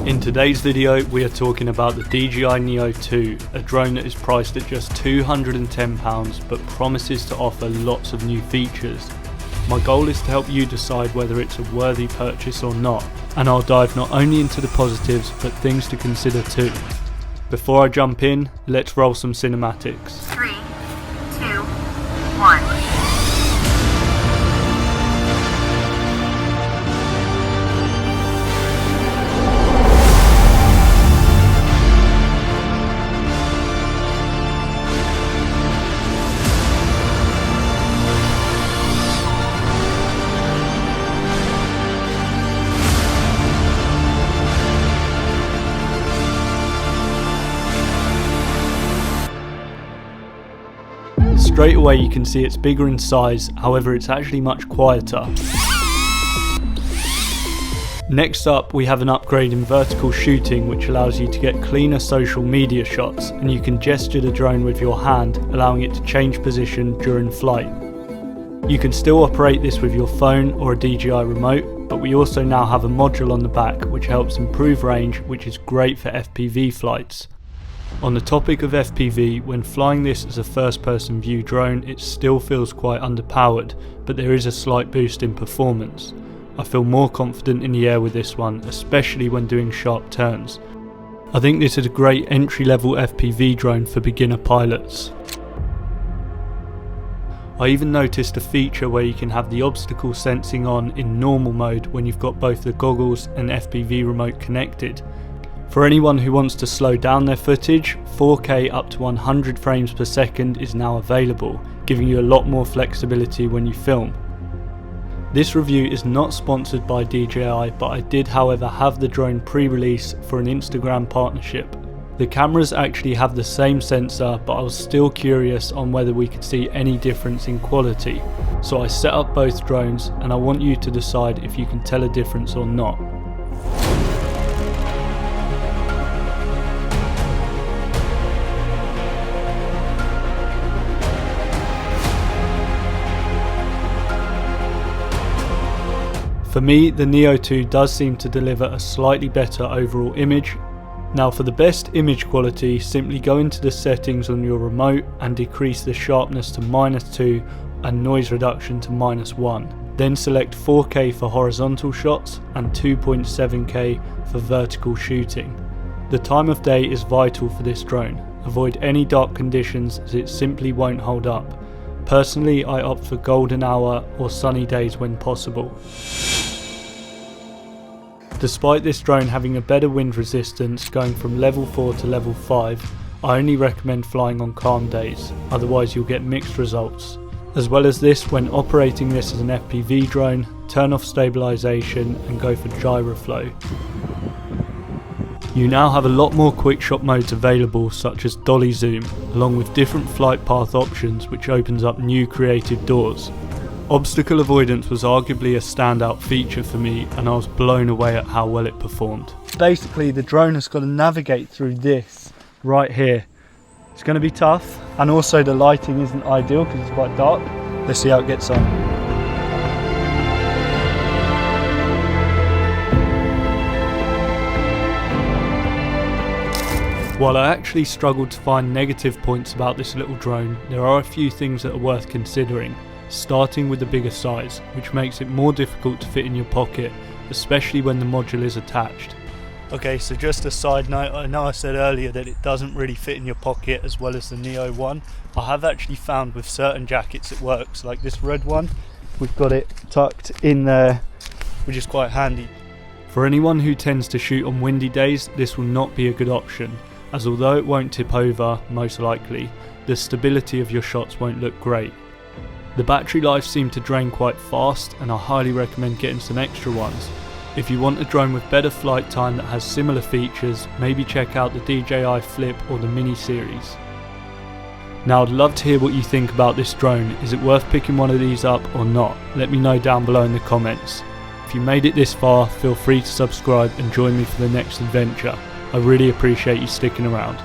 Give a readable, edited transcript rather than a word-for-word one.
In today's video we are talking about the DJI Neo2, a drone that is priced at just £210 but promises to offer lots of new features. My goal is to help you decide whether it's a worthy purchase or not, and I'll dive not only into the positives but things to consider too. Before I jump in, let's roll some cinematics. 3, 2, 1. Straight away you can see it's bigger in size, however it's actually much quieter. Next up we have an upgrade in vertical shooting which allows you to get cleaner social media shots, and you can gesture the drone with your hand, allowing it to change position during flight. You can still operate this with your phone or a DJI remote, but we also now have a module on the back which helps improve range, which is great for FPV flights. On the topic of FPV, when flying this as a first-person view drone, it still feels quite underpowered, but there is a slight boost in performance. I feel more confident in the air with this one, especially when doing sharp turns. I think this is a great entry-level FPV drone for beginner pilots. I even noticed a feature where you can have the obstacle sensing on in normal mode when you've got both the goggles and FPV remote connected. For anyone who wants to slow down their footage, 4K up to 100 frames per second is now available, giving you a lot more flexibility when you film. This review is not sponsored by DJI, but I did however have the drone pre-release for an Instagram partnership. The cameras actually have the same sensor, but I was still curious on whether we could see any difference in quality. So I set up both drones, and I want you to decide if you can tell a difference or not. For me, the Neo2 does seem to deliver a slightly better overall image. Now for the best image quality, simply go into the settings on your remote and decrease the sharpness to -2 and noise reduction to -1. Then select 4K for horizontal shots and 2.7K for vertical shooting. The time of day is vital for this drone. Avoid any dark conditions as it simply won't hold up. Personally, I opt for golden hour or sunny days when possible. Despite this drone having a better wind resistance going from level 4 to level 5, I only recommend flying on calm days, otherwise you'll get mixed results. As well as this, when operating this as an FPV drone, turn off stabilisation and go for gyro flow. You now have a lot more QuickShot Modes available, such as Dolly Zoom, along with different flight path options, which opens up new creative doors. Obstacle avoidance was arguably a standout feature for me, and I was blown away at how well it performed. Basically the drone has got to navigate through this right here. It's going to be tough, and also the lighting isn't ideal because it's quite dark. Let's see how it gets on. While I actually struggled to find negative points about this little drone, there are a few things that are worth considering. Starting with the bigger size, which makes it more difficult to fit in your pocket, especially when the module is attached. Okay, so just a side note, I know I said earlier that it doesn't really fit in your pocket as well as the Neo one. I have actually found with certain jackets it works, like this red one, we've got it tucked in there, which is quite handy. For anyone who tends to shoot on windy days, this will not be a good option, as although it won't tip over, most likely, the stability of your shots won't look great. The battery life seemed to drain quite fast, and I highly recommend getting some extra ones. If you want a drone with better flight time that has similar features, maybe check out the DJI Flip or the Mini series. Now I'd love to hear what you think about this drone. Is it worth picking one of these up or not? Let me know down below in the comments. If you made it this far, feel free to subscribe and join me for the next adventure. I really appreciate you sticking around.